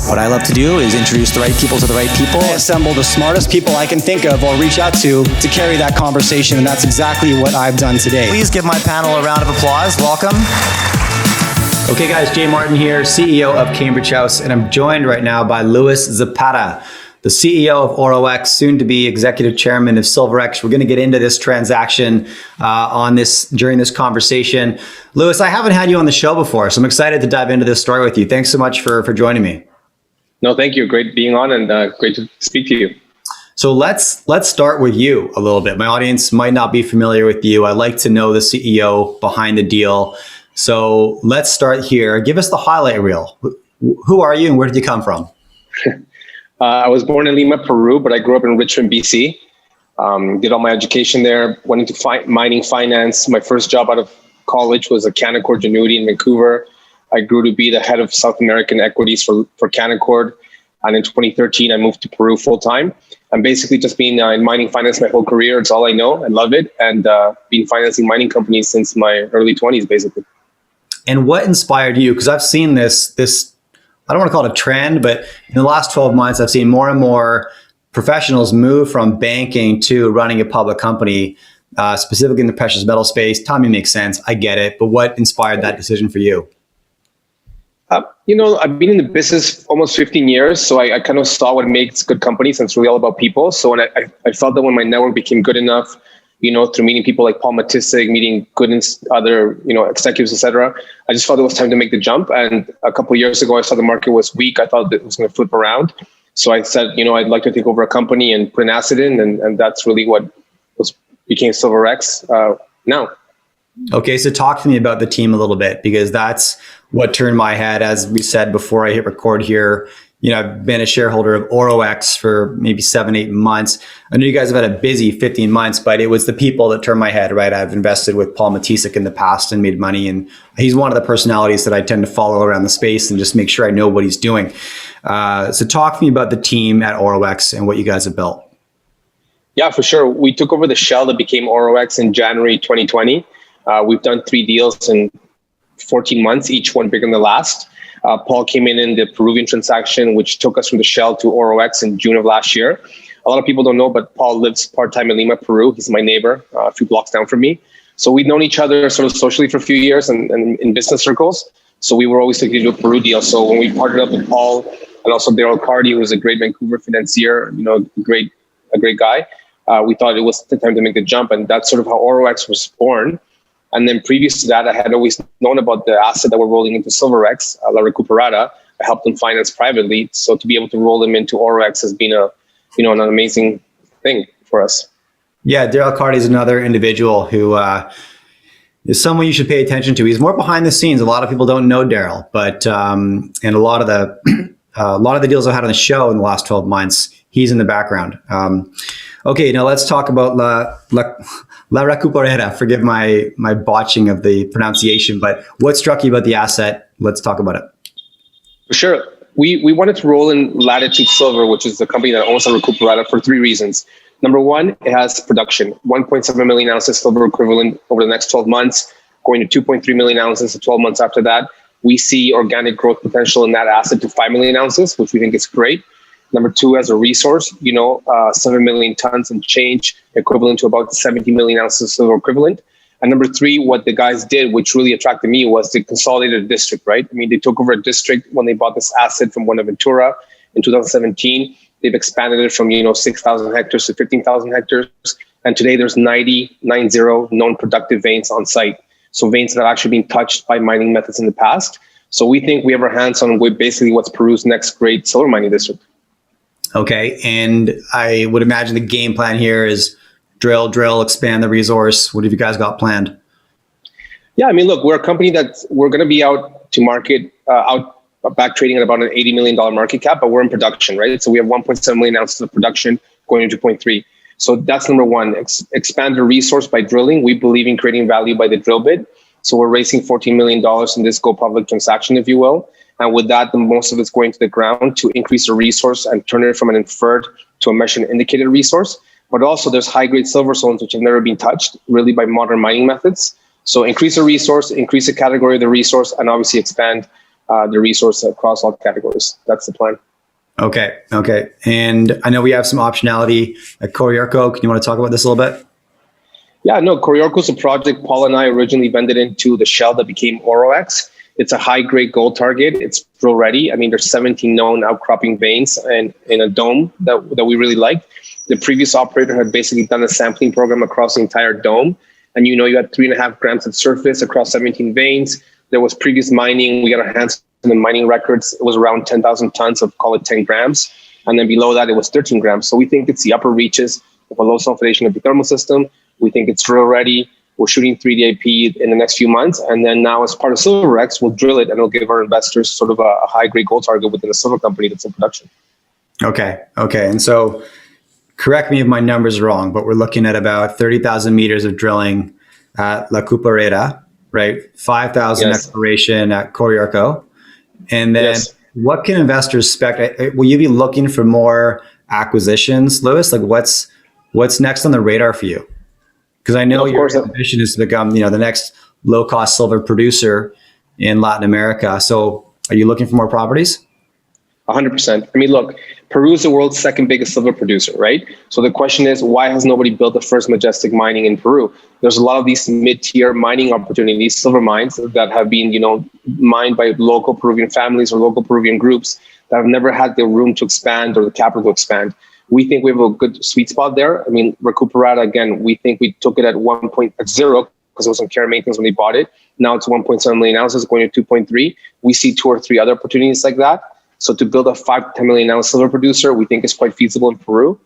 What I love to do is introduce the right people to the right people. I assemble the smartest people I can think of or reach out to carry that conversation, and that's exactly what I've done today. Please give my panel a round of applause. Welcome. Okay guys, Jay Martin here, CEO of Cambridge House, and I'm joined right now by Luis Zapata, the CEO of OROX, soon to be executive chairman of SilverX. We're going to get into this transaction during this conversation. Luis, I haven't had you on the show before, so I'm excited to dive into this story with you. Thanks so much for joining me. No, thank you. Great being on, and great to speak to you. So let's start with you a little bit. My audience might not be familiar with you. I like to know the CEO behind the deal. So let's start here. Give us the highlight reel. Who are you and where did you come from? I was born in Lima, Peru, but I grew up in Richmond, BC. Did all my education there, went into mining finance. My first job out of college was at Canaccord Genuity in Vancouver. I grew to be the head of South American equities for Canaccord. And in 2013, I moved to Peru full time. I'm basically just been in mining finance my whole career. It's all I know. I love it. And been financing mining companies since my early 20s, basically. And what inspired you? Because I've seen this, I don't want to call it a trend, but in the last 12 months, I've seen more and more professionals move from banking to running a public company, specifically in the precious metal space. Timing makes sense. I get it. But what inspired that decision for you? I've been in the business almost 15 years, so I kind of saw what makes good companies, and it's really all about people. So when I felt that when my network became good enough, through meeting people like Paul Matisik, meeting good other, executives, etc., I just felt it was time to make the jump. And a couple of years ago, I saw the market was weak. I thought that it was going to flip around. So I said, I'd like to take over a company and put an asset in, and that's really what became SilverX now. Okay, so talk to me about the team a little bit, because that's what turned my head. As we said before I hit record here, I've been a shareholder of OROX for maybe 7-8 months. I know you guys have had a busy 15 months, but it was the people that turned my head, right? I've invested with Paul Matisik in the past and made money, and he's one of the personalities that I tend to follow around the space and just make sure I know what he's doing. So talk to me about the team at OROX and what you guys have built. Yeah, for sure. We took over the shell that became OROX in January 2020. We've done 3 deals in 14 months, each one bigger than the last. Paul came in the Peruvian transaction, which took us from the shell to OROX in June of last year. A lot of people don't know, but Paul lives part-time in Lima, Peru. He's my neighbor, a few blocks down from me. So we've known each other sort of socially for a few years and in business circles. So we were always looking to do a Peru deal. So when we partnered up with Paul and also Daryl Carty, who was a great Vancouver financier, a great guy, we thought it was the time to make the jump. And that's sort of how OROX was born. And then previous to that, I had always known about the asset that we're rolling into SilverX, La Recuperada. I helped them finance privately. So to be able to roll them into OROX has been an amazing thing for us. Yeah, Daryl Carty is another individual who is someone you should pay attention to. He's more behind the scenes. A lot of people don't know Daryl, but and a lot of the deals I've had on the show in the last 12 months, he's in the background. Okay, now let's talk about La Recuperada. Forgive my botching of the pronunciation, but what struck you about the asset? Let's talk about it. For sure. We wanted to roll in Latitude Silver, which is the company that owns La Recuperada, for 3 reasons. Number one, it has production, 1.7 million ounces silver equivalent over the next 12 months, going to 2.3 million ounces in 12 months after that. We see organic growth potential in that asset to 5 million ounces, which we think is great. Number two, as a resource, 7 million tons and change, equivalent to about 70 million ounces of silver equivalent. And number three, what the guys did, which really attracted me, was the Consolidated district, right? I mean, they took over a district when they bought this asset from Buenaventura in 2017. They've expanded it from, 6,000 hectares to 15,000 hectares. And today there's 90 known productive veins on site. So veins that have actually been touched by mining methods in the past. So we think we have our hands on basically what's Peru's next great silver mining district. Okay, and I would imagine the game plan here is drill, expand the resource. What have you guys got planned? Yeah, I mean, look, we're a company that we're going to be out to market, back trading at about an $80 million market cap, but we're in production, right? So we have 1.7 million ounces of production going to 2.3. So that's number one, expand the resource by drilling. We believe in creating value by the drill bit. So we're raising $14 million in this go public transaction, if you will. And with that, the most of it's going to the ground to increase the resource and turn it from an inferred to a measured and indicated resource. But also there's high-grade silver zones which have never been touched really by modern mining methods. So increase the resource, increase the category of the resource, and obviously expand the resource across all categories. That's the plan. Okay. And I know we have some optionality at Coriorcco. Can you want to talk about this a little bit? Yeah, no, Coriorcco is a project Paul and I originally vended into the shell that became OROX. It's a high-grade gold target. It's drill ready. I mean, there's 17 known outcropping veins and in a dome that we really liked. The previous operator had basically done a sampling program across the entire dome. And you had 3.5 grams at surface across 17 veins. There was previous mining. We got our hands on the mining records. It was around 10,000 tons of, call it 10 grams. And then below that, it was 13 grams. So we think it's the upper reaches of a low sulfidation epithermal system. We think it's drill ready. We're shooting 3D IP in the next few months. And then now as part of SilverX, we'll drill it and it'll give our investors sort of a high-grade gold target within a silver company that's in production. Okay. And so correct me if my numbers are wrong, but we're looking at about 30,000 meters of drilling at Recuperada, right? 5,000 exploration at Coriorcco. And then what can investors expect? Will you be looking for more acquisitions, Louis? Like what's next on the radar for you? Because I know your ambition is to become, the next low-cost silver producer in Latin America. So are you looking for more properties? 100%. I mean, look, Peru is the world's second biggest silver producer, right? So the question is, why has nobody built the first majestic mining in Peru? There's a lot of these mid-tier mining opportunities, silver mines that have been, mined by local Peruvian families or local Peruvian groups that have never had the room to expand or the capital to expand. We think we have a good sweet spot there. I mean, Recuperada, again, we think we took it at 1.0 because it was on care and maintenance when they bought it. Now it's 1.7 million ounces going to 2.3. We see 2 or 3 other opportunities like that. So to build a 5 to 10 million ounce silver producer, we think is quite feasible in Peru.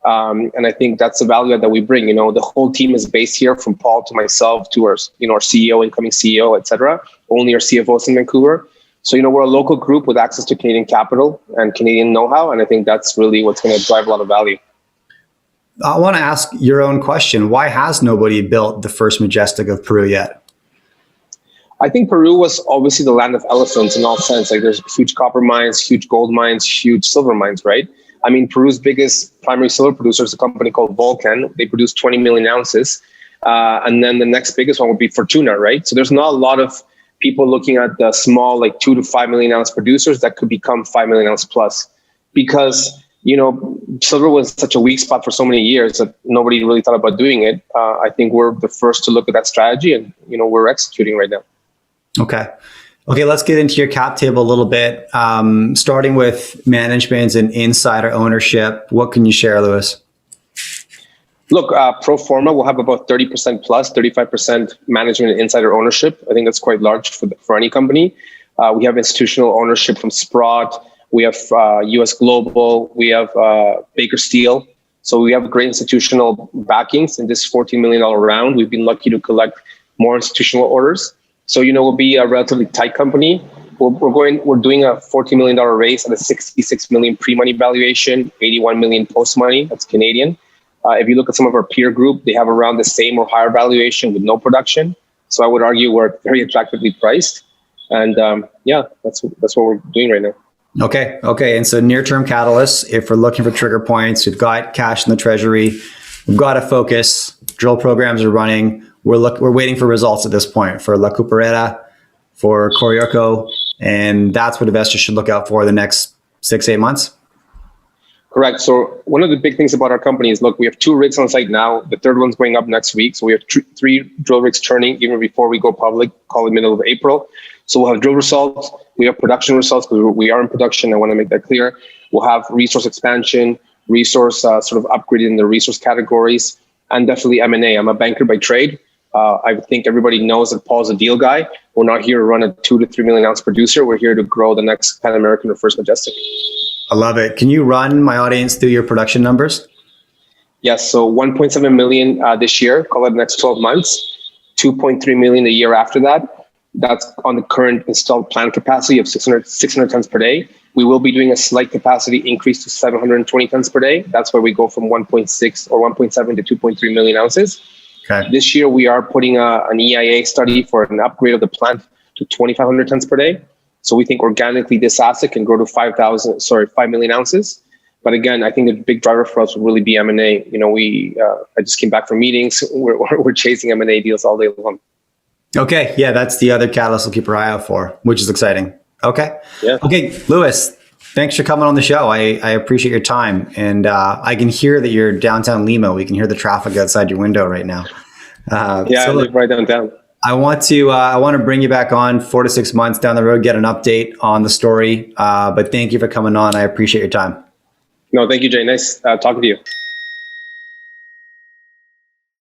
And I think that's the value that we bring. The whole team is based here, from Paul to myself to our, our CEO, incoming CEO, et cetera. Only our CFO is in Vancouver. So, we're a local group with access to Canadian capital and Canadian know-how. And I think that's really what's going to drive a lot of value. I want to ask your own question. Why has nobody built the first majestic of Peru yet? I think Peru was obviously the land of elephants in all sense. Like there's huge copper mines, huge gold mines, huge silver mines, right? I mean, Peru's biggest primary silver producer is a company called Volcan. They produce 20 million ounces. And then the next biggest one would be Fortuna, right? So there's not a lot of people looking at the small, like 2 to 5 million ounce producers that could become 5 million ounce plus, because, silver was such a weak spot for so many years that nobody really thought about doing it. I think we're the first to look at that strategy and, we're executing right now. Okay, let's get into your cap table a little bit. Starting with management and insider ownership. What can you share, Louis? Look, pro forma, we'll have about 30% plus, 35% management and insider ownership. I think that's quite large for any company. We have institutional ownership from Sprott. We have US Global. We have Baker Steel. So we have great institutional backings in this $14 million round. We've been lucky to collect more institutional orders. So, we'll be a relatively tight company. We're doing a $14 million raise at a $66 million pre-money valuation, $81 million post-money. That's Canadian. If you look at some of our peer group, they have around the same or higher valuation with no production. So I would argue we're very attractively priced. And that's what we're doing right now. Okay. And so near-term catalysts, if we're looking for trigger points, we've got cash in the treasury, we've got to focus, drill programs are running. We're waiting for results at this point for Recuperada, for Coriorcco, and that's what investors should look out for the next 6-8 months. Correct. So one of the big things about our company is, look, we have 2 rigs on site now. The third one's going up next week. So we have 3 drill rigs turning even before we go public, call it middle of April. So we'll have drill results. We have production results because we are in production. I want to make that clear. We'll have resource expansion, resource sort of upgraded in the resource categories, and definitely M&A. I'm a banker by trade. I think everybody knows that Paul's a deal guy. We're not here to run a 2 to 3 million ounce producer. We're here to grow the next Pan American or First Majestic. I love it. Can you run my audience through your production numbers? Yes. So 1.7 million this year, call it the next 12 months, 2.3 million the year after that. That's on the current installed plant capacity of 600 tons per day. We will be doing a slight capacity increase to 720 tons per day. That's where we go from 1.6 or 1.7 to 2.3 million ounces. Okay. This year, we are putting an EIA study for an upgrade of the plant to 2,500 tons per day. So we think organically this asset can grow to 5 million ounces. But again, I think the big driver for us would really be M&A. I just came back from meetings. We're chasing M&A deals all day long. Okay, yeah, that's the other catalyst we'll keep our eye out for, which is exciting. Okay. Yeah. Okay, Louis, thanks for coming on the show. I appreciate your time. And I can hear that you're downtown Lima. We can hear the traffic outside your window right now. I live right downtown. I want to bring you back on 4 to 6 months down the road, get an update on the story. But thank you for coming on. I appreciate your time. No, thank you, Jay. Nice talking to you.